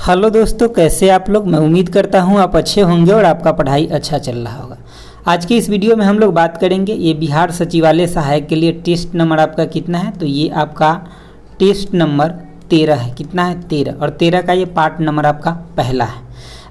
Hello दोस्तों, कैसे आप लोग। मैं उम्मीद करता हूँ आप अच्छे होंगे और आपका पढ़ाई अच्छा चल रहा होगा। आज की इस वीडियो में हम लोग बात करेंगे ये बिहार सचिवालय सहायक के लिए टेस्ट नंबर आपका कितना है। तो ये आपका टेस्ट नंबर 13 है। कितना है? 13। और 13 का ये पार्ट नंबर आपका पहला है।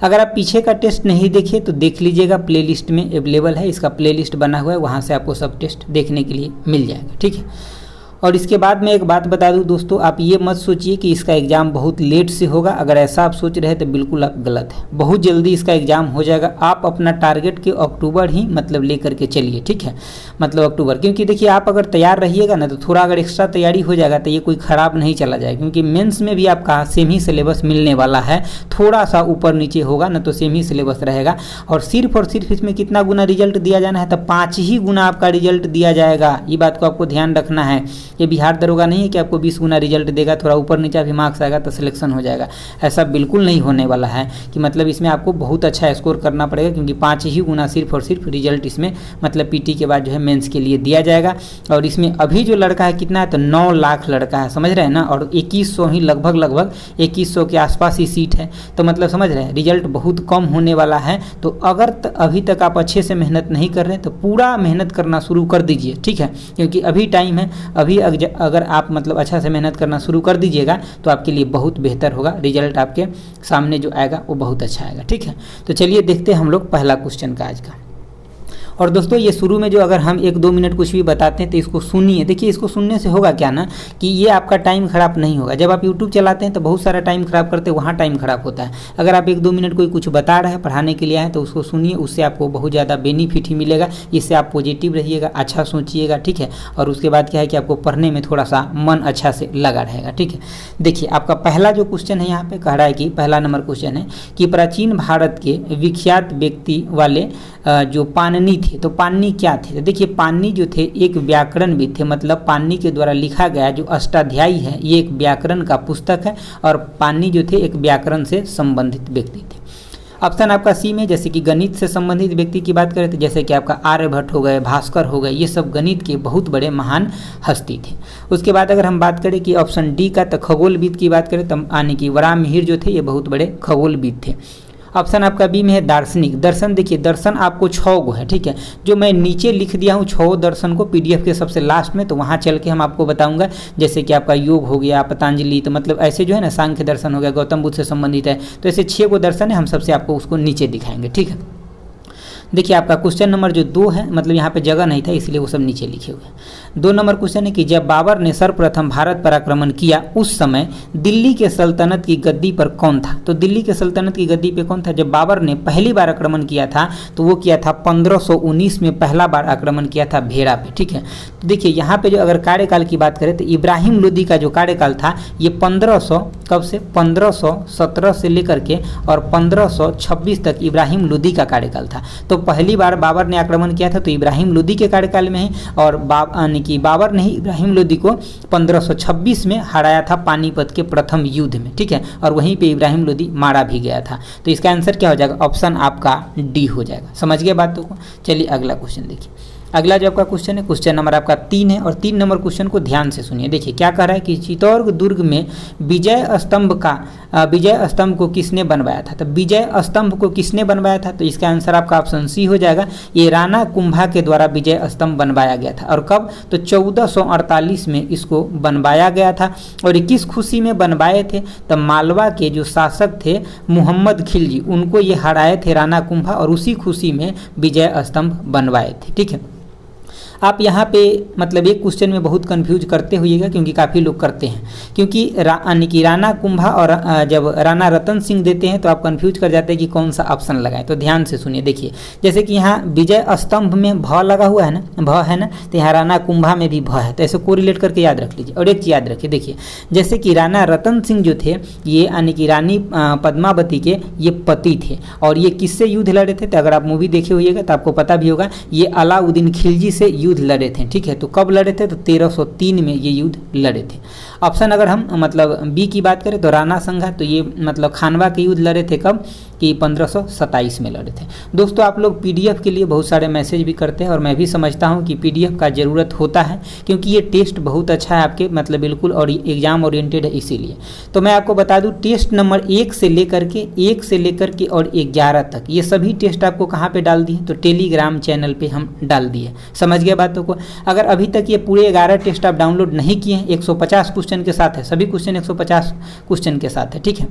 अगर आप पीछे का टेस्ट नहीं देखे तो देख लीजिएगा, प्लेलिस्ट में अवेलेबल है, इसका प्लेलिस्ट बना हुआ है, वहाँ से आपको सब टेस्ट देखने के लिए मिल जाएगा। ठीक है। और इसके बाद मैं एक बात बता दूं दोस्तों, आप ये मत सोचिए कि इसका एग्ज़ाम बहुत लेट से होगा। अगर ऐसा आप सोच रहे हैं तो बिल्कुल आप गलत है। बहुत जल्दी इसका एग्ज़ाम हो जाएगा। आप अपना टारगेट के अक्टूबर ही मतलब लेकर के चलिए। ठीक है, मतलब अक्टूबर, क्योंकि देखिए आप अगर तैयार रहिएगा ना तो थोड़ा अगर एक्स्ट्रा तैयारी हो जाएगा तो ये कोई ख़राब नहीं चला जाएगा, क्योंकि मेंस में भी आपका सेम ही सिलेबस मिलने वाला है। थोड़ा सा ऊपर नीचे होगा ना तो सेम ही सिलेबस रहेगा। और सिर्फ इसमें कितना गुना रिजल्ट दिया जाना है, तो 5 ही गुना आपका रिजल्ट दिया जाएगा। ये बात को आपको ध्यान रखना है। ये बिहार दरोगा नहीं है कि आपको 20 गुना रिजल्ट देगा, थोड़ा ऊपर नीचे भी मार्क्स आएगा तो सिलेक्शन हो जाएगा। ऐसा बिल्कुल नहीं होने वाला है कि मतलब इसमें आपको बहुत अच्छा स्कोर करना पड़ेगा, क्योंकि 5 ही गुना सिर्फ और सिर्फ रिजल्ट इसमें मतलब पीटी के बाद जो है मेंस के लिए दिया जाएगा। और इसमें अभी जो लड़का है कितना है, तो 9 लाख लड़का है, समझ रहे हैं ना। और 2100 ही लगभग 2100 के आसपास ही सीट है। तो मतलब समझ रहे हैं रिजल्ट बहुत कम होने वाला है। तो अगर अभी तक आप अच्छे से मेहनत नहीं कर रहे हैं तो पूरा मेहनत करना शुरू कर दीजिए। ठीक है, क्योंकि अभी टाइम है। अभी अगर आप मतलब अच्छा से मेहनत करना शुरू कर दीजिएगा तो आपके लिए बहुत बेहतर होगा। रिजल्ट आपके सामने जो आएगा वो बहुत अच्छा आएगा। ठीक है, तो चलिए देखते हैं हम लोग पहला क्वेश्चन का आज का। और दोस्तों ये शुरू में जो अगर हम 1-2 मिनट कुछ भी बताते हैं तो इसको सुनिए। देखिए इसको सुनने से होगा क्या ना कि ये आपका टाइम खराब नहीं होगा। जब आप यूट्यूब चलाते हैं तो बहुत सारा टाइम खराब करते हैं, वहाँ टाइम खराब होता है। अगर आप 1-2 मिनट कोई कुछ बता रहे हैं, पढ़ाने के लिए आए तो उसको सुनिए, उससे आपको बहुत ज़्यादा बेनिफिट ही मिलेगा। इससे आप पॉजिटिव रहिएगा, अच्छा सोचिएगा। ठीक है, और उसके बाद क्या है कि आपको पढ़ने में थोड़ा सा मन अच्छा से लगा रहेगा। ठीक है, देखिए आपका पहला जो क्वेश्चन है यहाँ पे कह रहा है कि पहला नंबर क्वेश्चन है कि प्राचीन भारत के विख्यात व्यक्ति वाले जो पाणिनि थे, तो पाणिनि क्या थे। तो देखिए पाणिनि जो थे एक व्याकरणविद थे, मतलब पाणिनि के द्वारा लिखा गया जो अष्टाध्यायी है ये एक व्याकरण का पुस्तक है। और पाणिनि जो थे एक व्याकरण से संबंधित व्यक्ति थे। ऑप्शन आपका सी में, जैसे कि गणित से संबंधित व्यक्ति की बात करें तो जैसे कि आपका आर्यभट्ट हो गए, भास्कर हो गए, ये सब गणित के बहुत बड़े महान हस्ती थे। उसके बाद अगर हम बात करें कि ऑप्शन डी का, तो खगोलविद की बात करें तो यानी कि वराहमिहिर जो थे ये बहुत बड़े खगोलविद थे। ऑप्शन आपका बी में है दार्शनिक। दर्शन, देखिए दर्शन आपको 6 गो है। ठीक है, जो मैं नीचे लिख दिया हूँ 6 दर्शन को पीडीएफ के सबसे लास्ट में, तो वहाँ चल के हम आपको बताऊंगा। जैसे कि आपका योग हो गया, पतंजलि, तो मतलब ऐसे जो है ना सांख्य दर्शन हो गया, गौतम बुद्ध से संबंधित है। तो ऐसे 6 गो दर्शन है, हम सबसे आपको उसको नीचे दिखाएंगे। ठीक है, देखिए आपका क्वेश्चन नंबर जो 2 है, मतलब यहाँ पे जगह नहीं था इसलिए वो सब नीचे लिखे हुए हैं। 2 नंबर क्वेश्चन है कि जब बाबर ने सर्वप्रथम भारत पर आक्रमण किया उस समय दिल्ली के सल्तनत की गद्दी पर कौन था। तो दिल्ली के सल्तनत की गद्दी पे कौन था जब बाबर ने पहली बार आक्रमण किया था, तो वो किया था 1519 में पहला बार आक्रमण किया था भेड़ा पे। ठीक है, तो देखिए यहाँ पे जो अगर कार्यकाल की बात करें तो इब्राहिम लोदी का जो कार्यकाल था ये 1500 कब से 1517 से लेकर के और 1526 तक इब्राहिम लोदी का कार्यकाल था। तो पहली बार बाबर ने आक्रमण किया था तो इब्राहिम लोदी के कार्यकाल में है, और यानी कि बाबर ने ही इब्राहिम लोदी को 1526 में हराया था पानीपत के प्रथम युद्ध में। ठीक है, और वहीं पे इब्राहिम लोदी मारा भी गया था। तो इसका आंसर क्या हो जाएगा, ऑप्शन आपका डी हो जाएगा। समझ गए बातों को। चलिए अगला क्वेश्चन देखिए। अगला जो आपका क्वेश्चन है, क्वेश्चन नंबर आपका 3 है, और 3 नंबर क्वेश्चन को ध्यान से सुनिए। देखिए क्या कह रहा है कि चित्तौड़ दुर्ग में विजय स्तंभ को किसने बनवाया था। तो विजय स्तंभ को किसने बनवाया था, तो इसका आंसर आपका ऑप्शन सी हो जाएगा। ये राणा कुंभा के द्वारा विजय स्तंभ बनवाया गया था। और कब, तो 1448 में इसको बनवाया गया था। और ये किस खुशी में बनवाए थे, तो मालवा के जो शासक थे मोहम्मद खिलजी, उनको ये हराए थे राणा कुंभा, और उसी खुशी में विजय स्तंभ बनवाए थे। ठीक है, आप यहाँ पे मतलब एक क्वेश्चन में बहुत कंफ्यूज करते होइएगा, क्योंकि काफ़ी लोग करते हैं, क्योंकि यानी कि राणा कुंभा और जब राणा रतन सिंह देते हैं तो आप कंफ्यूज कर जाते हैं कि कौन सा ऑप्शन लगाएं। तो ध्यान से सुनिए। देखिए जैसे कि यहाँ विजय स्तंभ में भ लगा हुआ है ना, भ है ना, तो यहाँ राणा कुंभा में भी भ है। तो ऐसे कोरिलेट करके याद रख लीजिए। और एक चीज़ याद रखिए, देखिए जैसे कि राणा रतन सिंह जो थे ये यानी कि रानी पद्मावती के ये पति थे, और ये किससे युद्ध लड़े थे। तो अगर आप मूवी देखे होइएगा तो आपको पता भी होगा, ये अलाउद्दीन खिलजी से युद्ध लड़े थे, ठीक है। तो कब लड़े थे? तो 1303 में ये युद्ध लड़े थे। ऑप्शन अगर हम मतलब बी की बात करें तो राणा संघा, तो ये मतलब खानवा के युद्ध लड़े थे कब कि 1527 में लड़े थे। दोस्तों आप लोग पीडीएफ के लिए बहुत सारे मैसेज भी करते हैं और मैं भी समझता हूं कि पीडीएफ का ज़रूरत होता है, क्योंकि ये टेस्ट बहुत अच्छा है आपके मतलब बिल्कुल और एग्जाम ओरिएंटेड है इसीलिए। तो मैं आपको बता दूं टेस्ट नंबर 1 से लेकर के और 11 तक ये सभी टेस्ट आपको कहाँ पे डाल दिए? तो टेलीग्राम चैनल पे हम डाल दिए। समझ गए बातों को? अगर अभी तक ये पूरे 11 टेस्ट आप डाउनलोड नहीं किए हैं, 150 क्वेश्चन के साथ है, सभी क्वेश्चन 150 क्वेश्चन के साथ है, ठीक है।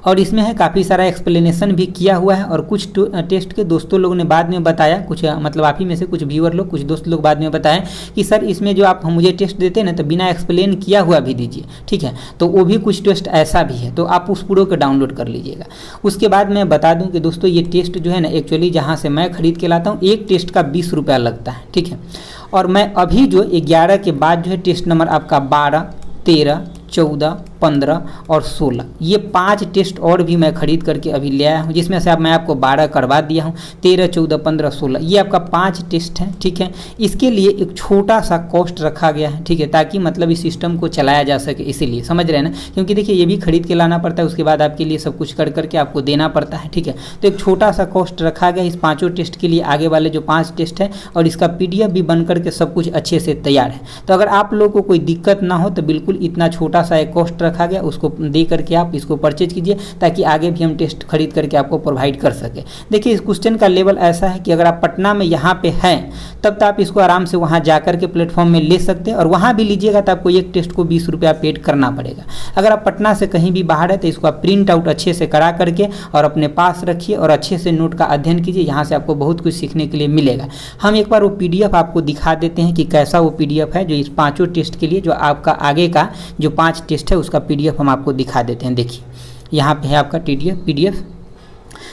और इसमें है काफ़ी सारा एक्सप्लेनेशन भी किया हुआ है और कुछ टेस्ट के दोस्तों लोगों ने बाद में बताया, कुछ मतलब आप ही में से कुछ व्यूअर लोग, कुछ दोस्त लोग बाद में बताएं कि सर इसमें जो आप मुझे टेस्ट देते हैं ना तो बिना एक्सप्लेन किया हुआ भी दीजिए, ठीक है। तो वो भी कुछ टेस्ट ऐसा भी है, तो आप उस पूरे को डाउनलोड कर लीजिएगा। उसके बाद मैं बता दूं कि दोस्तों ये टेस्ट जो है ना एक्चुअली जहाँ से मैं खरीद के लाता हूँ, एक टेस्ट का 20 रुपया लगता है, ठीक है। और मैं अभी जो 11 के बाद जो है टेस्ट नंबर आपका 12, 13, 14, 15 और 16 ये 5 टेस्ट और भी मैं खरीद करके अभी ले आया हूँ, जिसमें से मैं आपको 12 करवा दिया हूँ। 13, 14, 15, 16 ये आपका 5 टेस्ट है, ठीक है। इसके लिए एक छोटा सा कॉस्ट रखा गया है, ठीक है, ताकि मतलब इस सिस्टम को चलाया जा सके, इसीलिए समझ रहे हैं ना। क्योंकि देखिए ये भी खरीद के लाना पड़ता है, उसके बाद आपके लिए सब कुछ कर करके आपको देना पड़ता है, ठीक है। तो एक छोटा सा कॉस्ट रखा गया इस 5 टेस्ट के लिए, आगे वाले जो 5 टेस्ट है, और इसका PDF भी बन करके सब कुछ अच्छे से तैयार है। तो अगर आप लोगों को कोई दिक्कत ना हो तो बिल्कुल इतना छोटा सा एक कॉस्ट रखा गया, उसको दे करके आप इसको परचेज कीजिए, ताकि आगे भी हम टेस्ट खरीद करके आपको प्रोवाइड कर सके। देखिए इस क्वेश्चन का लेवल ऐसा है कि अगर आप पटना में यहाँ पे हैं तब तो आप इसको आराम से वहाँ जा करके प्लेटफॉर्म में ले सकते हैं, और वहाँ भी लीजिएगा तो आपको एक टेस्ट को 20 रुपया पेड करना पड़ेगा। अगर आप पटना से कहीं भी बाहर है तो इसको आप प्रिंट आउट अच्छे से करा करके और अपने पास रखिए और अच्छे से नोट का अध्ययन कीजिए, यहाँ से आपको बहुत कुछ सीखने के लिए मिलेगा। हम एक बार वो PDF आपको दिखा देते हैं कि कैसा वो PDF है जो इस 5 टेस्ट के लिए, जो आपका आगे का जो 5 टेस्ट है उसका PDF हम आपको दिखा देते हैं। देखिए यहाँ पे है आपका PDF।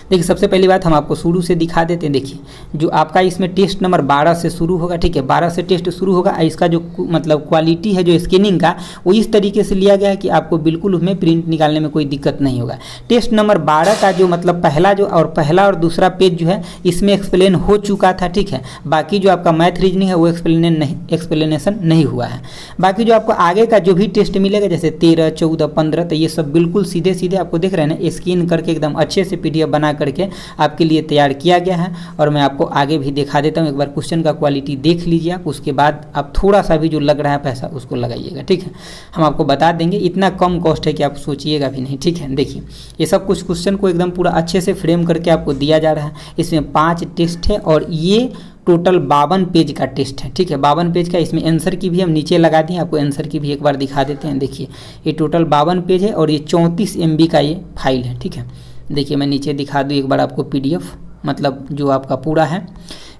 देखिए सबसे पहली बात हम आपको शुरू से दिखा देते हैं। देखिए जो आपका इसमें टेस्ट नंबर 12 से शुरू होगा, ठीक है, 12 से टेस्ट शुरू होगा। इसका जो मतलब क्वालिटी है जो स्कैनिंग का, वो इस तरीके से लिया गया है कि आपको बिल्कुल उसमें प्रिंट निकालने में कोई दिक्कत नहीं होगा। टेस्ट नंबर 12 का जो मतलब पहला और दूसरा पेज जो है इसमें एक्सप्लेन हो चुका था, ठीक है। बाकी जो आपका मैथ रीजनिंग है वो एक्सप्लेनेशन नहीं हुआ है। बाकी जो आपको आगे का जो भी टेस्ट मिलेगा जैसे 13, 14, 15, तो ये सब बिल्कुल सीधे सीधे आपको देख रहे हैं ना, स्कैन करके एकदम अच्छे से PDF बना करके आपके लिए तैयार किया गया है। और मैं आपको आगे भी दिखा देता हूँ, एक बार क्वेश्चन का क्वालिटी देख लीजिए आप, उसके बाद आप थोड़ा सा भी जो लग रहा है पैसा उसको लगाइएगा, ठीक है। हम आपको बता देंगे, इतना कम कॉस्ट है कि आप सोचिएगा भी नहीं, ठीक है। देखिए ये सब कुछ क्वेश्चन को एकदम पूरा अच्छे से फ्रेम करके आपको दिया जा रहा है। इसमें 5 टेस्ट है और ये टोटल 52 पेज का टेस्ट है, ठीक है। 52 पेज का, इसमें आंसर की भी हम नीचे लगा दिए, आपको आंसर की भी एक बार दिखा देते हैं। देखिए ये टोटल 52 पेज है और ये 34 MB का ये फाइल है, ठीक है। देखिए मैं नीचे दिखा दूँ एक बार आपको PDF, मतलब जो आपका पूरा है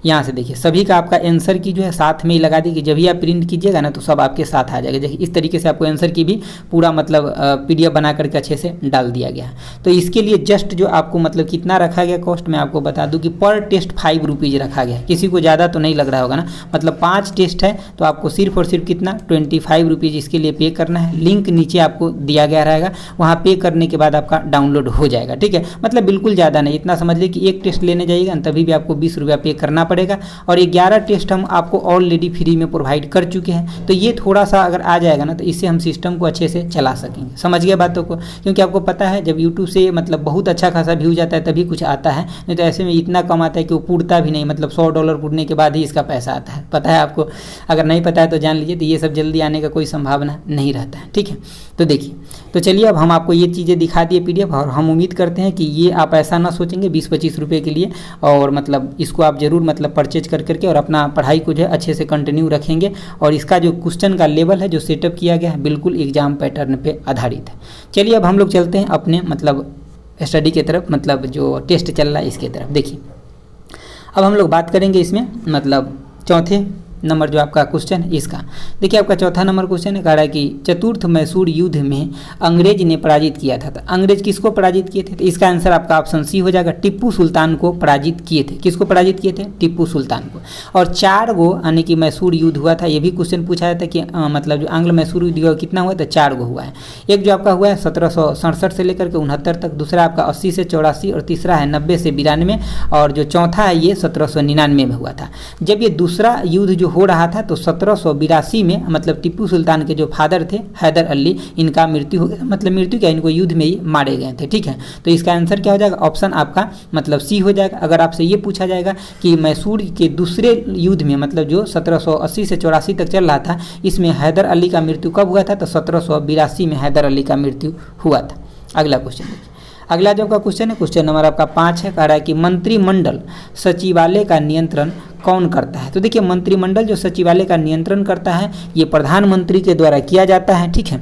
यहाँ से देखिए सभी का आपका आंसर की जो है साथ में ही लगा दी कि जब भी आप प्रिंट कीजिएगा ना तो सब आपके साथ आ जाएगा। देखिए इस तरीके से आपको आंसर की भी पूरा मतलब PDF बना करके अच्छे से डाल दिया गया है। तो इसके लिए जस्ट जो आपको मतलब कितना रखा गया कॉस्ट, मैं आपको बता दूं कि पर टेस्ट 5 रुपीज़ रखा गया है। किसी को ज़्यादा तो नहीं लग रहा होगा ना, मतलब 5 टेस्ट है तो आपको सिर्फ और सिर्फ कितना 25 रुपीज़ इसके लिए पे करना है। लिंक नीचे आपको दिया गया रहेगा, वहाँ पे करने के बाद आपका डाउनलोड हो जाएगा, ठीक है। मतलब बिल्कुल ज़्यादा नहीं, इतना समझ लीजिए कि एक टेस्ट लेने जाइएगा तभी भी आपको 20 रुपया पे करना पड़ेगा। और 11 टेस्ट हम आपको ऑलरेडी फ्री में प्रोवाइड कर चुके हैं। तो ये थोड़ा सा अगर आ जाएगा ना तो इससे हम सिस्टम को अच्छे से चला सकेंगे। समझ गए बातों को? क्योंकि आपको पता है जब यूट्यूब से मतलब बहुत अच्छा खासा व्यू जाता है तभी कुछ आता है, नहीं तो ऐसे में इतना कम आता है कि वो पूरता भी नहीं, मतलब $100 पूरने के बाद ही इसका पैसा आता है। पता है आपको? अगर नहीं पता है तो जान लीजिए, तो ये सब जल्दी आने का कोई संभावना नहीं रहता है, ठीक है। तो देखिए, तो चलिए अब हम आपको ये चीज़ें दिखा दिए PDF, और हम उम्मीद करते हैं कि ये आप ऐसा ना सोचेंगे 20-25 रुपये के लिए, और मतलब इसको आप ज़रूर मतलब परचेज करके और अपना पढ़ाई को जो है अच्छे से कंटिन्यू रखेंगे। और इसका जो क्वेश्चन का लेवल है जो सेटअप किया गया है बिल्कुल एग्जाम पैटर्न पे आधारित है। चलिए अब हम लोग चलते हैं अपने मतलब स्टडी के तरफ, मतलब जो टेस्ट चल रहा है इसके तरफ। देखिए अब हम लोग बात करेंगे इसमें मतलब चौथे नंबर जो आपका क्वेश्चन है इसका। देखिए आपका चौथा नंबर क्वेश्चन है, कह रहा है कि चतुर्थ मैसूर युद्ध में अंग्रेज ने पराजित किया था। तो अंग्रेज किसको पराजित किए थे? तो इसका आंसर आपका ऑप्शन सी हो जाएगा, टिप्पू सुल्तान को पराजित किए थे। किसको पराजित किए थे? टिप्पू सुल्तान को। और 4 गो यानी कि मैसूर युद्ध हुआ था। ये भी क्वेश्चन पूछा जाता है कि मतलब जो आंग्ल मैसूर युद्ध हुआ कितना हुआ? तो 4 गो हुआ है। एक जो आपका हुआ है 1767 से लेकर के 69 तक, दूसरा आपका 80 से 84, और तीसरा है 90 से 92, और जो चौथा है ये 1799 में हुआ था। जब ये दूसरा युद्ध जो हो रहा था तो 1782 में मतलब टीपू सुल्तान के जो फादर थे हैदर अली, इनका मृत्यु हो गया, मतलब मृत्यु क्या, इनको युद्ध में ही मारे गए थे। ठीक है, तो इसका आंसर क्या हो जाएगा, ऑप्शन आपका मतलब सी हो जाएगा। अगर आपसे ये पूछा जाएगा कि मैसूर के दूसरे युद्ध में मतलब जो 1780 से 84 तक चल रहा था, इसमें हैदर अली का मृत्यु कब हुआ था, तो 1782 में हैदर अली का मृत्यु हुआ था। अगला क्वेश्चन देखिए, अगला जो आपका क्वेश्चन है, क्वेश्चन नंबर आपका 5 है, कह रहा है कि मंत्रिमंडल सचिवालय का नियंत्रण कौन करता है। तो देखिए मंत्रिमंडल जो सचिवालय का नियंत्रण करता है ये प्रधानमंत्री के द्वारा किया जाता है। ठीक है,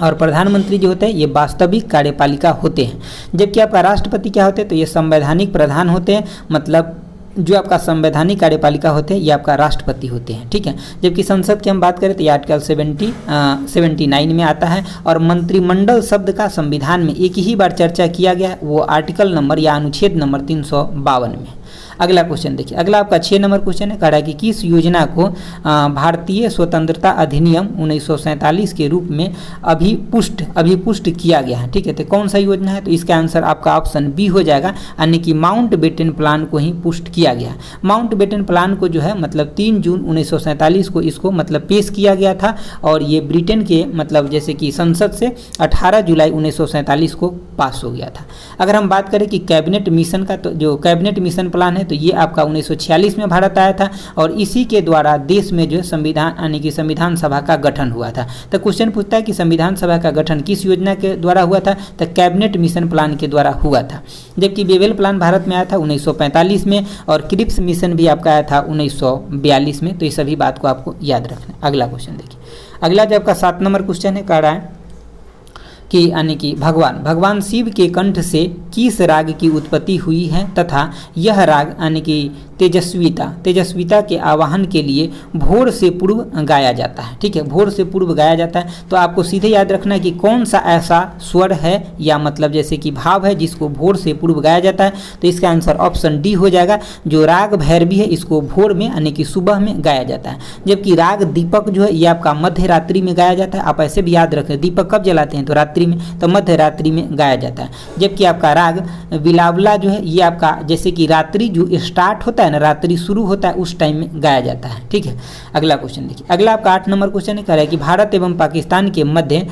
और प्रधानमंत्री जो होते हैं ये वास्तविक कार्यपालिका होते हैं, जबकि आपका राष्ट्रपति क्या होते हैं, तो ये संवैधानिक प्रधान होते हैं, मतलब जो आपका संवैधानिक कार्यपालिका होते हैं ये आपका राष्ट्रपति होते हैं। ठीक है, जबकि संसद की हम बात करें तो ये आर्टिकल 79 में आता है, और मंत्रिमंडल शब्द का संविधान में एक ही बार चर्चा किया गया है, वो आर्टिकल नंबर या अनुच्छेद नंबर 352 में। अगला क्वेश्चन देखिए, अगला आपका 6 नंबर क्वेश्चन है, कह रहा है कि किस योजना को भारतीय स्वतंत्रता अधिनियम 1947 के रूप में अभिपुष्ट किया गया है। ठीक है, तो कौन सा योजना है, तो इसका आंसर आपका ऑप्शन बी हो जाएगा, यानी कि माउंट बेटन प्लान को ही पुष्ट किया गया। माउंट बेटन प्लान को जो है मतलब 3 जून 1947 को इसको मतलब पेश किया गया था, और ये ब्रिटेन के मतलब जैसे कि संसद से 18 जुलाई 1947 को पास हो गया था। अगर हम बात करें कि कैबिनेट मिशन का, तो जो कैबिनेट मिशन प्लान है तो ये आपका 1946 में भारत आया था, और इसी के द्वारा देश में जो संविधान यानी कि संविधान सभा का गठन हुआ था। तो क्वेश्चन पूछता है कि संविधान सभा का गठन किस योजना के द्वारा हुआ था, तो कैबिनेट मिशन प्लान के द्वारा हुआ था। जबकि बेवेल प्लान भारत में आया था 1945 में, और क्रिप्स मिशन भी आपका आया था 1942 में। तो ये सभी बात को आपको याद रखना है। अगला क्वेश्चन देखिए, अगला जो आपका 7 नंबर क्वेश्चन है, कह रहा है कि यानी कि भगवान शिव के कंठ से किस राग की उत्पत्ति हुई है, तथा यह राग यानी कि तेजस्विता के आवाहन के लिए भोर से पूर्व गाया जाता है। ठीक है, भोर से पूर्व गाया जाता है। तो आपको सीधे याद रखना है कि कौन सा ऐसा स्वर है या मतलब जैसे कि भाव है जिसको भोर से पूर्व गाया जाता है, तो इसका आंसर ऑप्शन डी हो जाएगा। जो राग भैरवी है इसको भोर में यानी कि सुबह में गाया जाता है, जबकि राग दीपक जो है ये आपका मध्य रात्रि में गाया जाता है। आप ऐसे भी याद रखें, दीपक कब जलाते हैं, तो रात्रि में, तो मध्य रात्रि में गाया जाता है। जबकि आपका राग बिलावला जो है ये आपका जैसे कि रात्रि जो स्टार्ट होता है ना, रात्रि शुरू होता है उस टाइम में गाया जाता है। ठीक है, अगला क्वेश्चन देखिए, अगला आपका 8 नंबर क्वेश्चन है, कह रहा है कि भारत एवं पाकिस्तान के मध्य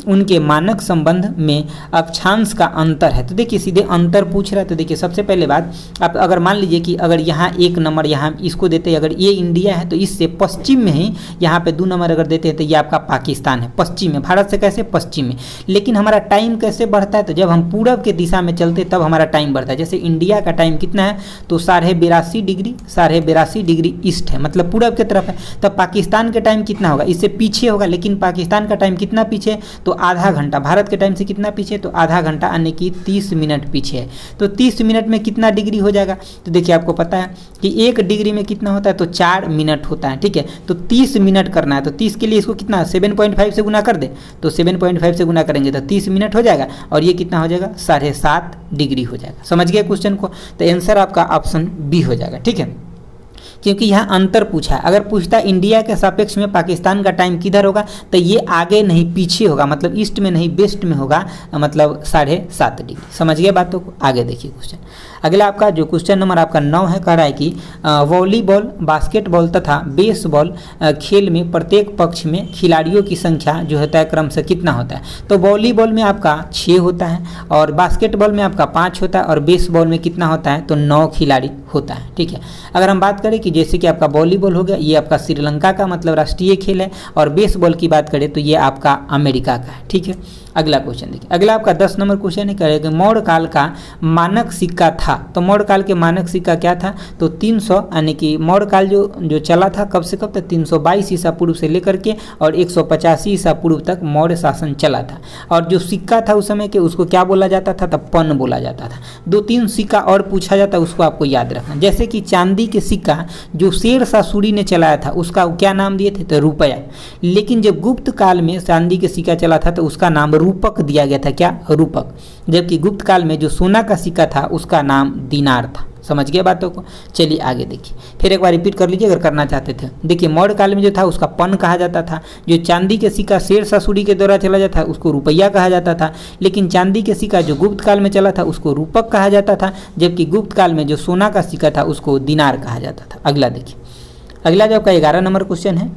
उनके मानक संबंध में अक्षांश का अंतर है। तो देखिए सीधे अंतर पूछ रहा है। तो देखिए सबसे पहले बात, आप अगर मान लीजिए कि अगर यहाँ 1 नंबर यहाँ इसको देते हैं, अगर ये इंडिया है तो इससे पश्चिम में ही यहाँ पे 2 नंबर अगर देते हैं तो ये आपका पाकिस्तान है, पश्चिम में, भारत से कैसे पश्चिम में। लेकिन हमारा टाइम कैसे बढ़ता है, तो जब हम पूरब के दिशा में चलते तब हमारा टाइम बढ़ता है। जैसे इंडिया का टाइम कितना है, तो 82.5 डिग्री ईस्ट है, मतलब पूरब की तरफ है। तब पाकिस्तान के टाइम कितना होगा, इससे पीछे होगा। लेकिन पाकिस्तान का टाइम कितना पीछे, तो आधा घंटा। भारत के टाइम से कितना पीछे, तो आधा घंटा यानी कि 30 मिनट पीछे है। तो 30 मिनट में कितना डिग्री हो जाएगा, तो देखिए आपको पता है कि 1 डिग्री में कितना होता है, तो 4 मिनट होता है। ठीक है, तो 30 मिनट करना है, तो 30 के लिए इसको कितना 7.5 से गुना कर दे, तो 7.5 से गुना करेंगे तो 30 मिनट हो जाएगा, और ये कितना हो जाएगा 7.5 डिग्री हो जाएगा। समझ गए क्वेश्चन को, तो आंसर आपका ऑप्शन बी हो जाएगा। ठीक है, क्योंकि यहाँ अंतर पूछा है। अगर पूछता इंडिया के सापेक्ष में पाकिस्तान का टाइम किधर होगा, तो ये आगे नहीं पीछे होगा, मतलब ईस्ट में नहीं वेस्ट में होगा, मतलब 7.5 डिग्री। समझ गए बातों को, आगे देखिए क्वेश्चन। अगला आपका जो क्वेश्चन नंबर आपका 9 है, कह रहा है कि वॉलीबॉल, बास्केटबॉल तथा बेसबॉल खेल में प्रत्येक पक्ष में खिलाड़ियों की संख्या जो होता है क्रम से कितना होता है। तो वॉलीबॉल में आपका 6 होता है, और बास्केटबॉल में आपका 5 होता है, और बेसबॉल में कितना होता है, तो 9 खिलाड़ी होता है। ठीक है, अगर हम बात करें कि जैसे कि आपका वॉलीबॉल हो गया, ये आपका श्रीलंका का मतलब राष्ट्रीय खेल है, और बेसबॉल की बात करें तो ये आपका अमेरिका का है। ठीक है, अगला क्वेश्चन देखिए, अगला आपका 10 नंबर क्वेश्चन है, करेगा मौर्य काल का मानक सिक्का था। तो मौर्य काल के मानक सिक्का क्या था, तो 300 यानी कि मौर्य काल जो चला था कब से कब तक, 322 ईसा पूर्व से लेकर के और 185 ईसा पूर्व तक मौर्य शासन चला था। और जो सिक्का था उस समय के उसको क्या बोला जाता था, तब पन बोला जाता था। 2-3 सिक्का और पूछा जाता है, उसको आपको याद रखना। जैसे कि चांदी के सिक्का जो शेर शाह सूरी ने चलाया था उसका क्या नाम दिए थे, तो रुपया। लेकिन जब गुप्त काल में चांदी के सिक्का चला था तो उसका नाम रूपक दिया गया था, क्या, रूपक। जबकि गुप्त काल में जो सोना का सिक्का था उसका नाम दिनार था। समझ गए बातों को, चलिए आगे देखिए, फिर एक बार रिपीट कर लीजिए अगर करना चाहते थे। देखिए मौर्य काल में जो था उसका पन कहा जाता था, जो चांदी के सिक्का शेर शाह सूरी के द्वारा चला जाता था उसको रुपया कहा जाता था। लेकिन चांदी के सिक्का जो गुप्त काल में चला था उसको रूपक कहा जाता था, जबकि गुप्त काल में जो सोना का सिक्का था उसको दिनार कहा जाता था। अगला देखिए, अगला जो आपका 11 नंबर क्वेश्चन है,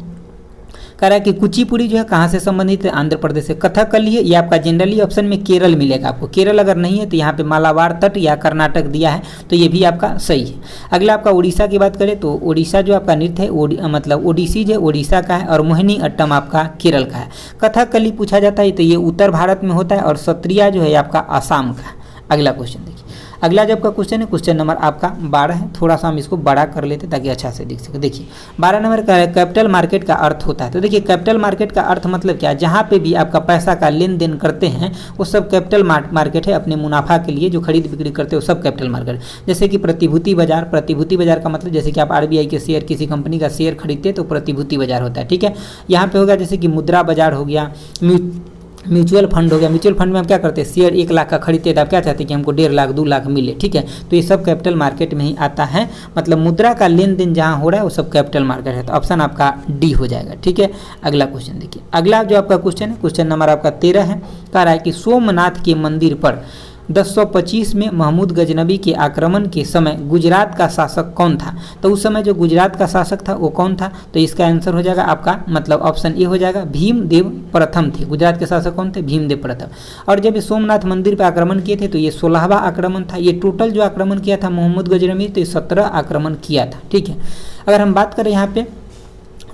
कह रहा है कि कुचिपुड़ी जो है कहाँ से संबंधित है, आंध्र प्रदेश से। कथकली है, ये आपका जनरली ऑप्शन में केरल मिलेगा आपको, केरल अगर नहीं है तो यहाँ पे मालाबार तट या कर्नाटक दिया है, तो ये भी आपका सही है। अगला आपका उड़ीसा की बात करें तो उड़ीसा जो आपका नृत्य है मतलब ओडिसी जो उड़ीसा का है, और मोहिनी अट्टम आपका केरल का है। कथकली पूछा जाता है तो ये उत्तर भारत में होता है, और सत्रिया जो है आपका आसाम का है। अगला क्वेश्चन देखिए, अगला जो आपका क्वेश्चन है क्वेश्चन नंबर आपका 12 है, थोड़ा सा हम इसको बड़ा कर लेते ताकि अच्छा से दिख सके। देखिए 12 नंबर का कैपिटल मार्केट का अर्थ होता है, तो देखिए कैपिटल मार्केट का अर्थ मतलब क्या, जहाँ पे भी आपका पैसा का लेन देन करते हैं वो सब कैपिटल मार्केट है। अपने मुनाफा के लिए जो खरीद बिक्री करते हो सब कैपिटल मार्केट। जैसे कि प्रतिभूति बाजार, प्रतिभूति बाजार का मतलब जैसे कि आप RBI के शेयर, किसी कंपनी का शेयर खरीदते तो प्रतिभूति बाजार होता है, ठीक है। यहाँ पे होगा जैसे कि मुद्रा बाजार हो गया, म्यूचुअल फंड हो गया। म्यूचुअल फंड में हम क्या करते हैं, शेयर 1 लाख का खरीदते हैं, आप क्या चाहते हैं कि हमको 1.5 लाख 2 लाख मिले, ठीक है। तो ये सब कैपिटल मार्केट में ही आता है, मतलब मुद्रा का लेन देन जहाँ हो रहा है वो सब कैपिटल मार्केट है। तो ऑप्शन आपका डी हो जाएगा, ठीक है। अगला क्वेश्चन देखिए, अगला जो आपका क्वेश्चन है क्वेश्चन नंबर आपका 13 है, कह रहा है कि सोमनाथ के मंदिर पर 1025 में महमूद गजनबी के आक्रमण के समय गुजरात का शासक कौन था। तो उस समय जो गुजरात का शासक था वो कौन था, तो इसका आंसर हो जाएगा आपका मतलब ऑप्शन ए हो जाएगा, भीमदेव प्रथम थे। गुजरात के शासक कौन थे, भीमदेव प्रथम। और जब ये सोमनाथ मंदिर पर आक्रमण किए थे तो ये 16वां आक्रमण था। ये टोटल जो आक्रमण किया था महमूद गजनबी तो 17 आक्रमण किया था, ठीक है। अगर हम बात करें यहाँ पे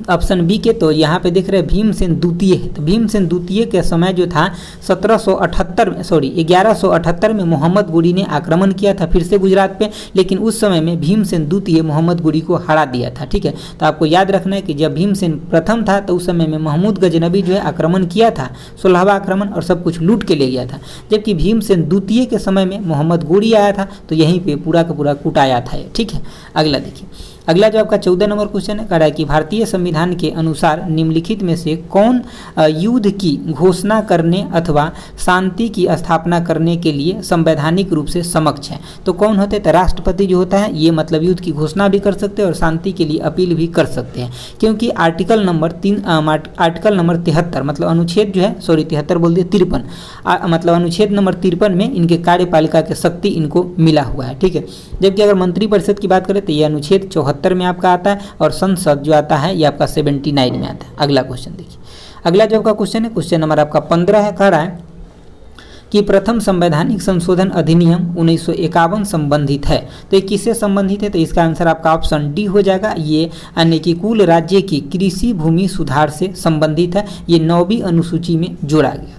ऑप्शन बी के, तो यहाँ पे देख रहे हैं भीमसेन द्वितीय है। तो भीमसेन द्वितीय के समय जो था 1178 में मोहम्मद गोरी ने आक्रमण किया था फिर से गुजरात पे, लेकिन उस समय में भीमसेन द्वितीय मोहम्मद गोरी को हरा दिया था, ठीक है। तो आपको याद रखना है कि जब भीमसेन प्रथम था तो उस समय में महमूद गजनबी जो है आक्रमण किया था, 16वां आक्रमण, और सब कुछ लूट के ले गया था। जबकि भीमसेन द्वितीय के समय में मोहम्मद गोरी आया था तो यहीं पे पूरा का पूरा कुटाया था, ठीक है। अगला देखिए, अगला जो आपका 14 नंबर क्वेश्चन है, कह रहा है कि भारतीय संविधान के अनुसार निम्नलिखित में से कौन युद्ध की घोषणा करने अथवा शांति की स्थापना करने के लिए संवैधानिक रूप से समक्ष है। तो कौन होते हैं, तो राष्ट्रपति जो होता है ये मतलब युद्ध की घोषणा भी कर सकते हैं और शांति के लिए अपील भी कर सकते हैं, क्योंकि आर्टिकल नंबर 73 मतलब अनुच्छेद जो है 73 बोल दिए 53 मतलब अनुच्छेद नंबर 53 में इनके कार्यपालिका की शक्ति इनको मिला हुआ है, ठीक है। जबकि अगर मंत्रिपरिषद की बात करें तो ये अनुच्छेद 74 में आपका आता है, और संसद जो आता है ये आपका 79 में आता है। अगला क्वेश्चन देखिए, अगला जो आपका क्वेश्चन है क्वेश्चन नंबर आपका 15 है, कह रहा है कि प्रथम संवैधानिक संशोधन अधिनियम 1951 संबंधित है। तो ये किससे संबंधित है, तो इसका आंसर आपका ऑप्शन डी हो जाएगा। ये यानी कि कुल राज्य की कृषि भूमि सुधार से संबंधित है, ये 9वीं अनुसूची में जोड़ा गया था।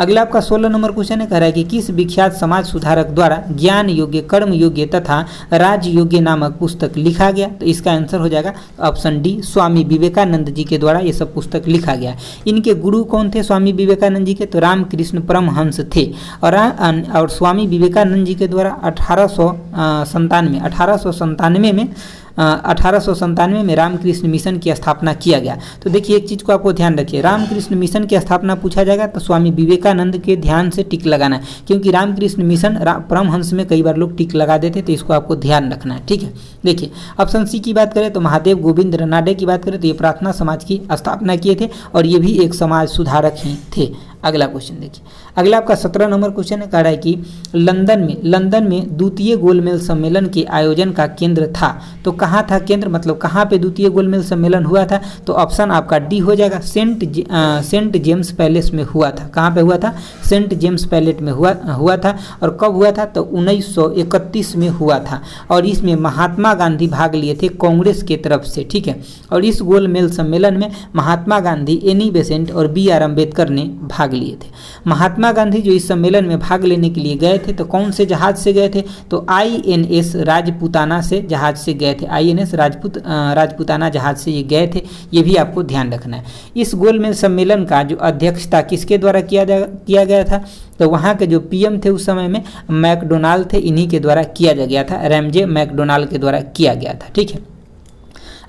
अगला आपका 16 नंबर क्वेश्चन है, कह रहा है कि किस विख्यात समाज सुधारक द्वारा ज्ञान योग्य, कर्म योग्य तथा राज योग्य नामक पुस्तक लिखा गया। तो इसका आंसर हो जाएगा ऑप्शन डी, स्वामी विवेकानंद जी के द्वारा ये सब पुस्तक लिखा गया। इनके गुरु कौन थे स्वामी विवेकानंद जी के, तो रामकृष्ण परमहंस थे। और स्वामी विवेकानंद जी के द्वारा 1897 में रामकृष्ण मिशन की स्थापना किया गया। तो देखिए एक चीज़ को आपको ध्यान रखिए, रामकृष्ण मिशन की स्थापना पूछा जाएगा तो स्वामी विवेकानंद के ध्यान से टिक लगाना है, क्योंकि रामकृष्ण मिशन परमहंस में कई बार लोग टिक लगा देते, तो इसको आपको ध्यान रखना है, ठीक है। देखिए ऑप्शन सी की बात करें तो महादेव गोविंद रनाडे की बात करें तो ये प्रार्थना समाज की स्थापना किए थे, और ये भी एक समाज सुधारक ही थे। अगला क्वेश्चन देखिए, अगला आपका 17 नंबर क्वेश्चन है, कह रहा है कि लंदन में द्वितीय गोलमेज सम्मेलन के आयोजन का केंद्र था। तो कहाँ था केंद्र, मतलब कहाँ पे द्वितीय गोलमेज सम्मेलन हुआ था, तो ऑप्शन आपका डी हो जाएगा, सेंट जेम्स पैलेस में हुआ था। कहाँ पे हुआ था, सेंट जेम्स पैलेस में हुआ था। और कब हुआ था, तो 1931 में हुआ था, और इसमें महात्मा गांधी भाग लिए थे कांग्रेस के तरफ से, ठीक है। और इस गोलमेज सम्मेलन में महात्मा गांधी, एनी बेसेंट और BR अम्बेडकर ने भाग लिए थे। महात्मा गांधी जो इस सम्मेलन में भाग लेने के लिए गए थे तो कौन से जहाज से गए थे, तो INS राजपूताना से जहाज से गए थे। INS राजपूताना जहाज से ये गए थे, ये भी आपको ध्यान रखना है। इस गोलमेज सम्मेलन का जो अध्यक्षता किसके द्वारा किया गया था, तो वहाँ के जो PM थे उस समय में मैकडोनाल्ड थे, इन्हीं के द्वारा किया गया था, रैमजे मैकडोनाल्ड के द्वारा किया गया था, ठीक है।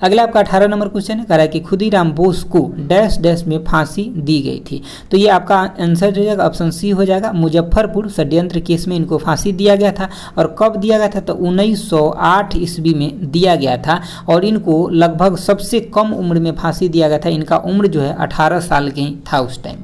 अगला आपका 18 नंबर क्वेश्चन है, कह रहा है कि खुदीराम बोस को डैश डैश में फांसी दी गई थी। तो ये आपका आंसर जो जाएगा ऑप्शन सी हो जाएगा, मुजफ्फरपुर षड्यंत्र केस में इनको फांसी दिया गया था। और कब दिया गया था, तो 1908 ईस्वी में दिया गया था, और इनको लगभग सबसे कम उम्र में फांसी दिया गया था। इनका उम्र जो है 18 साल के ही था उस टाइम।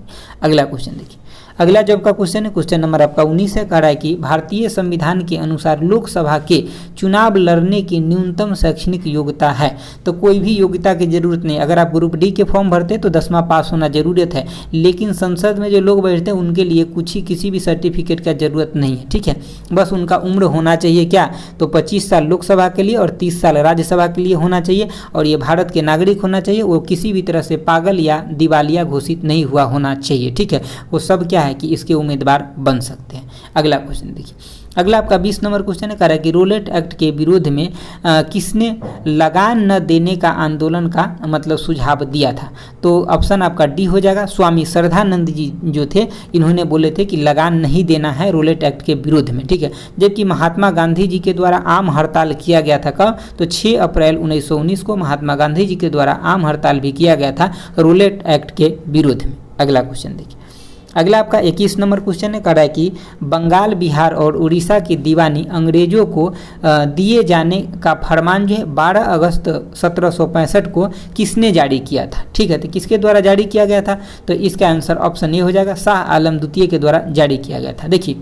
अगला क्वेश्चन देखिए, अगला जब का क्वेश्चन है, क्वेश्चन नंबर आपका 19 है, कह रहा है कि भारतीय संविधान के अनुसार लोकसभा के चुनाव लड़ने की न्यूनतम शैक्षणिक योग्यता है। तो कोई भी योग्यता की जरूरत नहीं, अगर आप ग्रुप डी के फॉर्म भरते तो 10वां पास होना जरूरत है, लेकिन संसद में जो लोग बैठते हैं उनके लिए किसी भी सर्टिफिकेट का जरूरत नहीं है, ठीक है। बस उनका उम्र होना चाहिए क्या, तो 25 साल लोकसभा के लिए और 30 साल राज्यसभा के लिए होना चाहिए, और ये भारत के नागरिक होना चाहिए, वो किसी भी तरह से पागल या दिवालिया घोषित नहीं हुआ होना चाहिए, ठीक है। वो सब क्या है कि इसके उम्मीदवार बन सकते हैं। अगला क्वेश्चन देखिए, अगला आपका 20 नंबर क्वेश्चन है, कह रहा है कि रोलेट एक्ट के विरोध में किसने लगान न देने का आंदोलन का मतलब सुझाव दिया था। तो ऑप्शन आपका डी हो जाएगा। स्वामी श्रद्धानंद जी जो थे, इन्होंने बोले थे कि लगान नहीं देना है रोलेट एक्ट के विरोध में, ठीक है। जबकि महात्मा गांधी जी के द्वारा आम हड़ताल किया गया था कब, तो 6 अप्रैल 1919 को महात्मा गांधी जी के द्वारा आम हड़ताल भी किया गया था रोलेट एक्ट के विरोध में। अगला क्वेश्चन देखिए, अगला आपका 21 नंबर क्वेश्चन है, कह रहा है कि बंगाल, बिहार और उड़ीसा की दीवानी अंग्रेजों को दिए जाने का फरमान जो है 12 अगस्त 1765 को किसने जारी किया था, ठीक है। तो किसके द्वारा जारी किया गया था, तो इसका आंसर ऑप्शन ए हो जाएगा, शाह आलम द्वितीय के द्वारा जारी किया गया था। देखिए,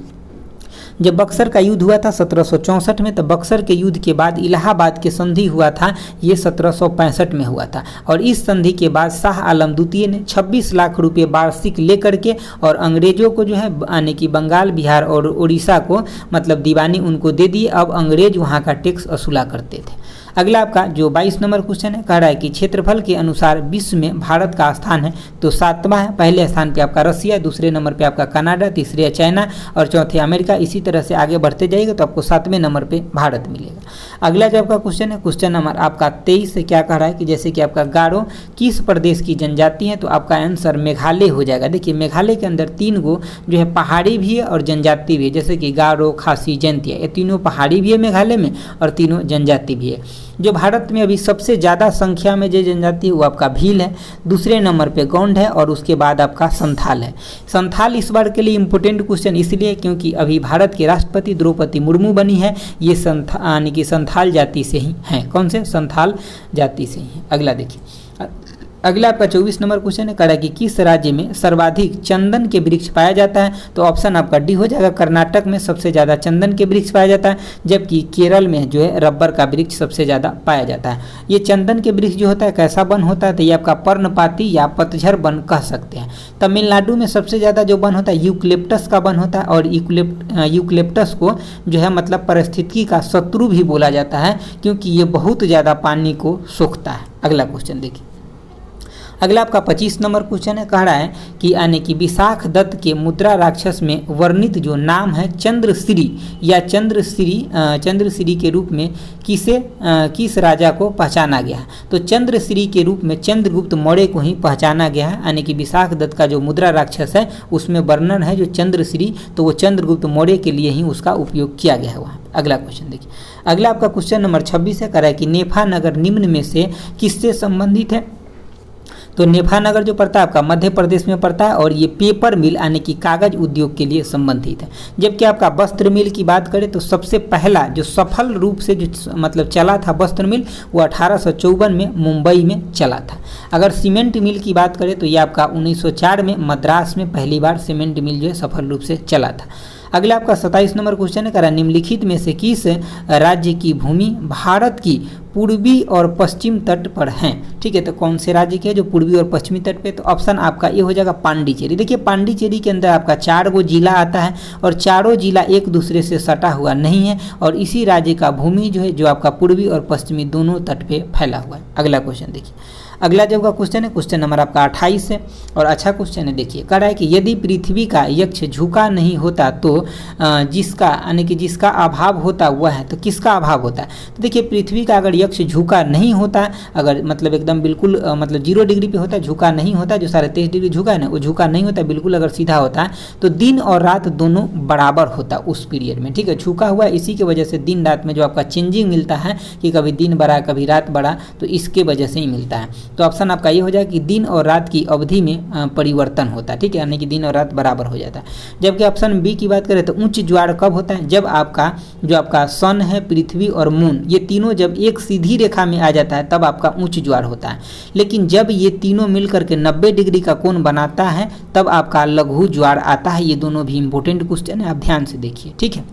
जब बक्सर का युद्ध हुआ था 1764 में, तो बक्सर के युद्ध के बाद इलाहाबाद के संधि हुआ था, ये 1765 में हुआ था, और इस संधि के बाद शाह आलम द्वितीय ने 26 लाख रुपए वार्षिक लेकर के और अंग्रेजों को जो है यानी कि बंगाल, बिहार और उड़ीसा को मतलब दीवानी उनको दे दिए। अब अंग्रेज वहाँ का टैक्स वसूला करते थे। अगला आपका जो 22 नंबर क्वेश्चन है, कह रहा है कि क्षेत्रफल के अनुसार विश्व में भारत का स्थान है, तो 7वां है। पहले स्थान पे आपका रसिया, दूसरे नंबर पे आपका कनाडा, तीसरे चाइना और चौथे अमेरिका। इसी तरह से आगे बढ़ते जाइएगा तो आपको 7वें नंबर पे भारत मिलेगा। अगला जो आपका क्वेश्चन है, क्वेश्चन नंबर आपका 23 से क्या कह रहा है कि जैसे कि आपका गारो किस प्रदेश की जनजाति है, तो आपका आंसर मेघालय हो जाएगा। देखिए, मेघालय के अंदर 3 गो जो है पहाड़ी भी है और जनजाति भी है, जैसे कि गारो, खासी, जैंतिया, ये तीनों पहाड़ी भी है मेघालय में और तीनों जनजाति भी है। जो भारत में अभी सबसे ज़्यादा संख्या में जो जनजाति है वो आपका भील है, दूसरे नंबर पे गौंड है और उसके बाद आपका संथाल है। संथाल इस बार के लिए इम्पोर्टेंट क्वेश्चन इसलिए क्योंकि अभी भारत के राष्ट्रपति द्रौपदी मुर्मू बनी है, ये यानी कि संथाल जाति से ही हैं। कौन से, संथाल जाति से ही हैं। अगला देखिए, अगला आपका 24 नंबर क्वेश्चन है, कह रहा है कि किस राज्य में सर्वाधिक चंदन के वृक्ष पाया जाता है, तो ऑप्शन आपका डी हो जाएगा। कर्नाटक में सबसे ज़्यादा चंदन के वृक्ष पाया जाता है, जबकि केरल में जो है रबर का वृक्ष सबसे ज़्यादा पाया जाता है। ये चंदन के वृक्ष जो होता है कैसा वन होता है, तो ये आपका पर्णपाती या पतझर वन कह सकते हैं। तमिलनाडु में सबसे ज़्यादा जो वन होता है यूकलिप्टस का वन होता है, और यूकलिप्टस को जो है मतलब पारिस्थितिकी का शत्रु भी बोला जाता है क्योंकि ये बहुत ज़्यादा पानी को सोखता है। अगला क्वेश्चन देखिए, अगला आपका 25 नंबर क्वेश्चन है, कह रहा है कि यानी कि विशाख दत्त के मुद्रा राक्षस में वर्णित जो नाम है चंद्रश्री या चंद्रश्री के रूप में किस राजा को पहचाना गया है, तो चंद्रश्री के रूप में चंद्रगुप्त मौर्य को ही पहचाना गया है। यानी कि विशाख दत्त का जो मुद्रा राक्षस है उसमें वर्णन है जो चंद्रश्री, तो वो चंद्रगुप्त मौर्य के लिए ही उसका उपयोग किया गया है वहाँ। अगला क्वेश्चन देखिए, अगला आपका क्वेश्चन नंबर 26 है, कह रहा है कि नेफा नगर निम्न में से किससे संबंधित है, तो नेफा नगर जो पड़ता है आपका मध्य प्रदेश में पड़ता है और ये पेपर मिल यानी कि कागज उद्योग के लिए संबंधित है। जबकि आपका वस्त्र मिल की बात करें तो सबसे पहला जो सफल रूप से जो मतलब चला था वस्त्र मिल वो 1854 में मुंबई में चला था। अगर सीमेंट मिल की बात करें तो ये आपका 1904 में मद्रास में पहली बार सीमेंट मिल जो है सफल रूप से चला था। अगला आपका 27 नंबर क्वेश्चन है, करा निम्नलिखित में से किस राज्य की भूमि भारत की पूर्वी और पश्चिम तट पर हैं, ठीक है। तो कौन से राज्य के जो पूर्वी और पश्चिमी तट पे, तो ऑप्शन आपका ये हो जाएगा पांडिचेरी। देखिए पांडिचेरी के अंदर आपका 4 गो जिला आता है और चारों जिला एक दूसरे से सटा हुआ नहीं है और इसी राज्य का भूमि जो है जो आपका पूर्वी और पश्चिमी दोनों तट पे फैला हुआ है। अगला क्वेश्चन देखिए, अगला जो का क्वेश्चन है क्वेश्चन नंबर आपका 28 है और अच्छा क्वेश्चन है। देखिए कह रहा है कि यदि पृथ्वी का यक्ष झुका नहीं होता तो जिसका यानी कि जिसका अभाव होता वह है, तो किसका अभाव होता है। तो देखिए पृथ्वी का अगर यक्ष झुका नहीं होता, अगर मतलब एकदम बिल्कुल मतलब 0 डिग्री पे होता है, झुका नहीं होता, जो 23.5 डिग्री झुका है ना, वो झुका नहीं होता, बिल्कुल अगर सीधा होता है तो दिन और रात दोनों बराबर होता उस पीरियड में, ठीक है। झुका हुआ इसी की वजह से दिन रात में जो आपका चेंजिंग मिलता है कि कभी दिन बड़ा कभी रात बड़ा, तो इसके वजह से ही मिलता है। तो ऑप्शन आपका ये हो जाएगा कि दिन और रात की अवधि में परिवर्तन होता है, ठीक है, यानी कि दिन और रात बराबर हो जाता है। जबकि ऑप्शन बी की बात करें तो उच्च ज्वार कब होता है, जब आपका जो आपका सन है, पृथ्वी और मून ये तीनों जब एक सीधी रेखा में आ जाता है तब आपका उच्च ज्वार होता है। लेकिन जब ये तीनों मिलकर के 90 डिग्री का कोण बनाता है तब आपका लघु ज्वार आता है। ये दोनों भी इंपॉर्टेंट क्वेश्चन है, आप ध्यान से देखिए, ठीक है।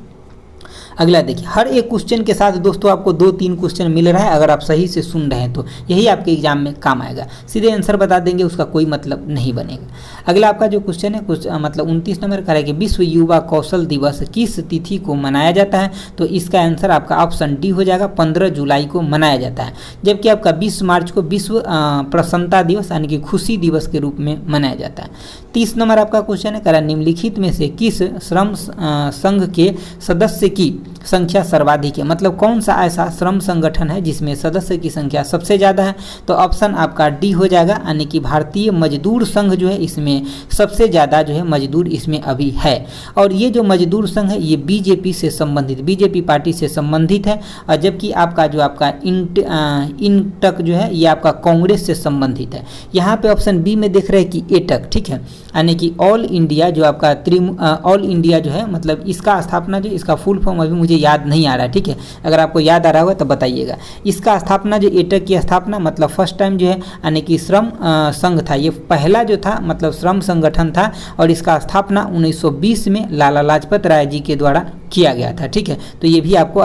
अगला देखिए, हर एक क्वेश्चन के साथ दोस्तों आपको 2-3 क्वेश्चन मिल रहा है, अगर आप सही से सुन रहे हैं तो यही आपके एग्जाम में काम आएगा। सीधे आंसर बता देंगे उसका कोई मतलब नहीं बनेगा। अगला आपका जो क्वेश्चन है मतलब 29 नंबर का है कि विश्व युवा कौशल दिवस किस तिथि को मनाया जाता है, तो इसका आंसर आपका ऑप्शन डी हो जाएगा, 15 जुलाई को मनाया जाता है। जबकि आपका 20 मार्च को विश्व प्रसन्नता दिवस यानी कि खुशी दिवस के रूप में मनाया जाता है। 30 नंबर आपका क्वेश्चन है करा निम्नलिखित में से किस श्रम संघ के सदस्य की संख्या सर्वाधिक है, मतलब कौन सा ऐसा श्रम संगठन है जिसमें सदस्य की संख्या सबसे ज़्यादा है, तो ऑप्शन आपका डी हो जाएगा, यानी कि भारतीय मजदूर संघ जो है इसमें सबसे ज़्यादा जो है मजदूर इसमें अभी है। और ये जो मजदूर संघ है ये बीजेपी से संबंधित, बीजेपी पार्टी से संबंधित है। और जबकि आपका जो आपका इंटक जो है ये आपका कांग्रेस से संबंधित है। यहाँ पे ऑप्शन बी में देख रहे हैं कि एटक, ठीक है, यानी कि ऑल इंडिया जो आपका ऑल इंडिया जो है मतलब इसका स्थापना जो इसका फुल फॉर्म अभी मुझे याद नहीं आ रहा है, ठीक है, अगर आपको याद आ रहा होगा तो बताइएगा। इसका स्थापना जो एटक की स्थापना मतलब फर्स्ट टाइम जो है यानी कि श्रम संघ था, ये पहला जो था मतलब श्रम संगठन था और इसका स्थापना 1920 में लाला लाजपत राय जी के द्वारा किया गया था, ठीक है। तो ये भी आपको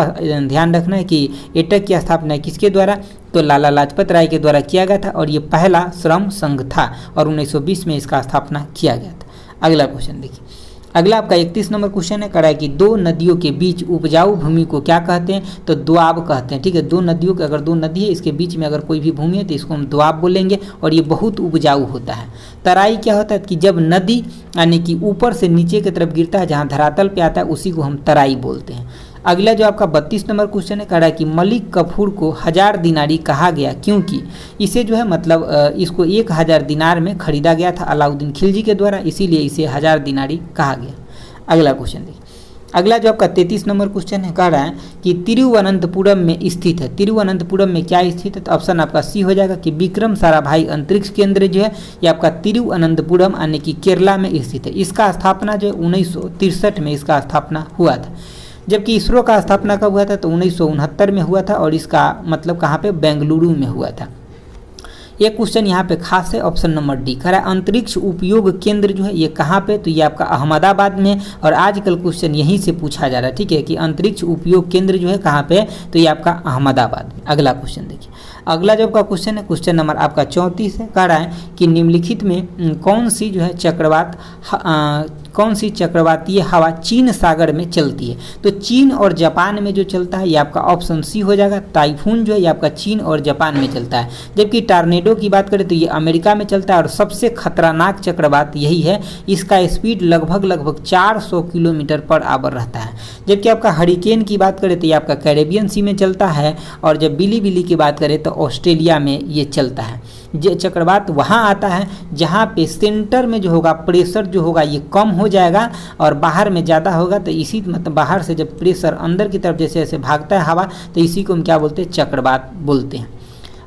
ध्यान रखना है कि एटक की स्थापना किसके द्वारा, तो लाला लाजपत राय के द्वारा किया गया था और ये पहला श्रम संघ था और 1920 में इसका स्थापना किया गया था। अगला क्वेश्चन देखिए, अगला आपका 31 नंबर क्वेश्चन है करा है कि दो नदियों के बीच उपजाऊ भूमि को क्या कहते हैं, तो द्वाब कहते हैं, ठीक है। दो नदियों के अगर दो नदी है इसके बीच में अगर कोई भी भूमि है तो इसको हम द्वाब बोलेंगे और ये बहुत उपजाऊ होता है। तराई क्या होता है कि जब नदी यानी कि ऊपर से नीचे की तरफ गिरता है, जहाँ धरातल पे आता है उसी को हम तराई बोलते हैं। अगला जो आपका 32 नंबर क्वेश्चन है कह रहा है कि मलिक कफूर को 1000 दिनारी कहा गया क्योंकि इसे जो है मतलब इसको 1000 दिनार में खरीदा गया था अलाउद्दीन खिलजी के द्वारा, इसीलिए इसे 1000 दिनारी कहा गया। अगला क्वेश्चन देखिए, अगला जो आपका 33 नंबर क्वेश्चन है कह रहा है कि तिरुवनंतपुरम में स्थित है। तिरुवनंतपुरम में क्या स्थित है, तो ऑप्शन आपका सी हो जाएगा कि विक्रम साराभाई अंतरिक्ष केंद्र जो है ये आपका तिरुवनंतपुरम यानी कि केरला में स्थित है। इसका स्थापना जो है 1963 में इसका स्थापना हुआ था। जबकि इसरो का स्थापना कब हुआ था, तो 1969 में हुआ था और इसका मतलब कहाँ पे, बेंगलुरु में हुआ था। ये क्वेश्चन यहाँ पे खास है, ऑप्शन नंबर डी कह रहा है अंतरिक्ष उपयोग केंद्र जो है ये कहाँ पे, तो ये आपका अहमदाबाद में, और आजकल क्वेश्चन यहीं से पूछा जा रहा है, ठीक है, कि अंतरिक्ष उपयोग केंद्र जो है कहाँ पे, तो ये आपका अहमदाबाद में। अगला क्वेश्चन देखिए, अगला जो आपका क्वेश्चन है क्वेश्चन नंबर आपका 34 है, कह रहा है कि निम्नलिखित में कौन सी जो है कौन सी चक्रवातीय हवा चीन सागर में चलती है, तो चीन और जापान में जो चलता है ये आपका ऑप्शन सी हो जाएगा। टाइफून जो है ये आपका चीन और जापान में चलता है। जबकि टॉर्नेडो की बात करें तो ये अमेरिका में चलता है और सबसे खतरनाक चक्रवात यही है, इसका स्पीड लगभग 400 किलोमीटर पर आवर रहता है। जबकि आपका हरिकेन की बात करें तो ये आपका कैरेबियन सी में चलता है, और जब बिली की बात करें तो ऑस्ट्रेलिया में ये चलता है। ये चक्रवात वहाँ आता है जहाँ पे सेंटर में जो होगा प्रेशर जो होगा ये कम हो जाएगा और बाहर में ज़्यादा होगा, तो इसी मतलब बाहर से जब प्रेशर अंदर की तरफ जैसे जैसे भागता है हवा, तो इसी को हम क्या बोलते हैं, चक्रवात बोलते हैं।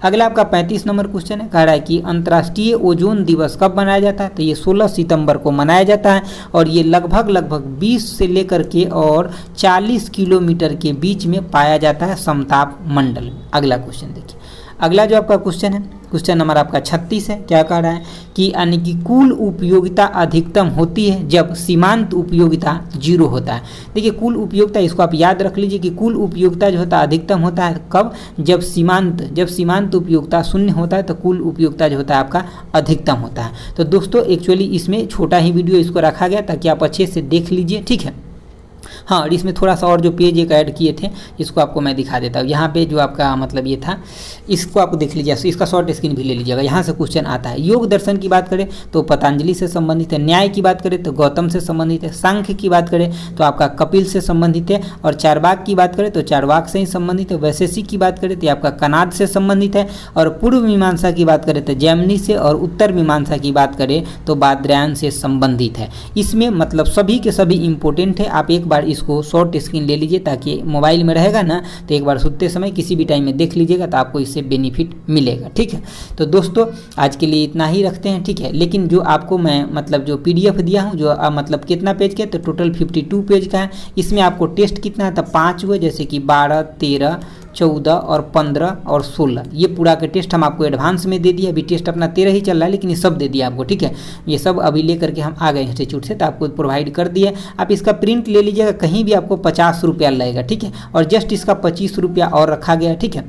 अगला आपका 35 नंबर क्वेश्चन है, कह रहा है कि अंतर्राष्ट्रीय ओजोन दिवस कब मनाया जाता है, तो ये 16 सितंबर को मनाया जाता है और ये लगभग 20 से लेकर के और 40 किलोमीटर के बीच में पाया जाता है समताप मंडल में। अगला क्वेश्चन देखिए, अगला जो आपका क्वेश्चन है क्वेश्चन नंबर आपका 36 है, क्या कह रहा है कि यानी कि कुल उपयोगिता अधिकतम होती है जब सीमांत उपयोगिता 0 होता है। देखिए कुल उपयोगिता इसको आप याद रख लीजिए कि कुल उपयोगिता जो होता है अधिकतम होता है कब, जब सीमांत उपयोगिता 0 होता है तो कुल उपयोगिता जो होता है आपका अधिकतम होता है। तो दोस्तों एक्चुअली इसमें छोटा ही वीडियो इसको रखा गया ताकि आप अच्छे से देख लीजिए, ठीक है। हाँ, और इसमें थोड़ा सा और जो पेज एक ऐड किए थे इसको आपको मैं दिखा देता हूँ। यहाँ पे जो आपका मतलब ये था इसको आप देख लीजिए, इसका शॉर्ट स्क्रीन भी ले लीजिएगा। यहाँ से क्वेश्चन आता है। योग दर्शन की बात करें तो पतंजलि से संबंधित है, न्याय की बात करें तो गौतम से संबंधित है, सांख्य की बात करें तो आपका कपिल से संबंधित है, और चारवाक की बात करें तो चारवाक से ही संबंधित है, वैशेषिक की बात करें तो आपका कनाद से संबंधित है, और पूर्व मीमांसा की बात करें तो जैमिनी से, और उत्तर मीमांसा की बात करें तो बादरायण से संबंधित है। इसमें मतलब सभी के सभी इंपॉर्टेंट है, आप एक बार इसको शॉर्ट स्क्रीन ले लीजिए, ताकि मोबाइल में रहेगा ना तो एक बार सोते समय किसी भी टाइम में देख लीजिएगा तो आपको इससे बेनिफिट मिलेगा। ठीक है, तो दोस्तों आज के लिए इतना ही रखते हैं। ठीक है, लेकिन जो आपको मैं मतलब जो PDF दिया हूँ, जो मतलब कितना पेज का है, तो टोटल 52 पेज का है। इसमें आपको टेस्ट कितना है, तो 5 गो, जैसे कि 12, 13, 14 और 15 और 16, ये पूरा का टेस्ट हम आपको एडवांस में दे दिया। अभी टेस्ट अपना 13 ही चल रहा है, लेकिन ये सब दे दिया आपको। ठीक है, ये सब अभी लेकर के हम आ गए इंस्टीट्यूट से, तो आपको प्रोवाइड कर दिए। आप इसका प्रिंट ले लीजिएगा, कहीं भी आपको 50 रुपया लगेगा। ठीक है, और जस्ट इसका 25 रुपया और रखा गया। ठीक है,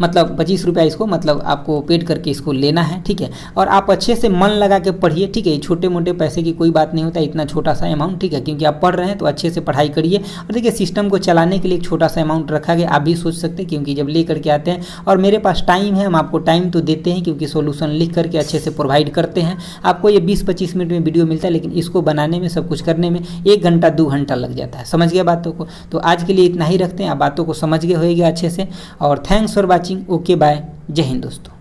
मतलब 25 रुपया इसको मतलब आपको पेड करके इसको लेना है। ठीक है, और आप अच्छे से मन लगा के पढ़िए। ठीक है, छोटे मोटे पैसे की कोई बात नहीं होता, इतना छोटा सा अमाउंट। ठीक है, क्योंकि आप पढ़ रहे हैं तो अच्छे से पढ़ाई करिए। और देखिए सिस्टम को चलाने के लिए एक छोटा सा अमाउंट रखा गया, आप भी सोच सकते हैं, क्योंकि जब ले करके आते हैं और मेरे पास टाइम है, हम आपको टाइम तो देते हैं, क्योंकि सोल्यूशन लिख करके अच्छे से प्रोवाइड करते हैं। आपको ये 20-25 मिनट में वीडियो मिलता है, लेकिन इसको बनाने में, सब कुछ करने में 1 घंटा 2 घंटा लग जाता है। समझ गए बातों को? तो आज के लिए इतना ही रखते हैं। आप बातों को समझ गए होइएगा अच्छे से। और thanks for watching. Okay bye, जय हिंद दोस्तों।